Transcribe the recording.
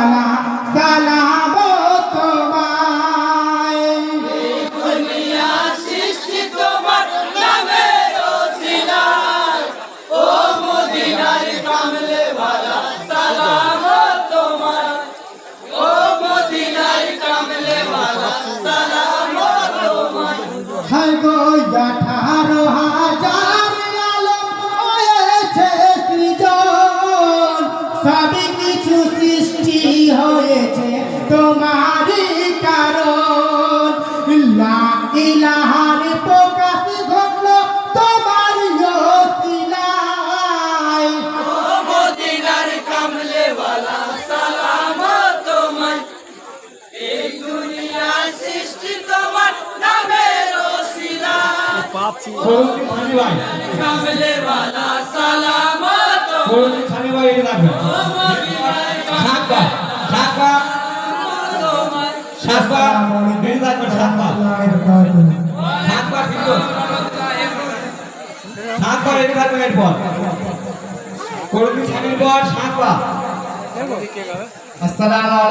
वाला सलाम तुम्हारे दुनिया सृष्टि तुम्हार नामेर ओसिलाय ओ मदिनार कामले वाला सलाम तुम्हार ओ मदिनार कामले वाला सलाम तुम्हार है गो 18,000 आलम হয়েছে সৃজন সবই কিছু সৃষ্টি হয়েছে তোমারই কারণ লা ইলাহার প্রকাশ ঘটলো তোমার ওসিলায় ओ मदिनार कामले वाला सलाम तुम्हार ए दुनिया सृष्टि तुम्हार नामेर ओसिलाय कामले वाला सलाम तुम्हार ओ मदिनार আসসালামু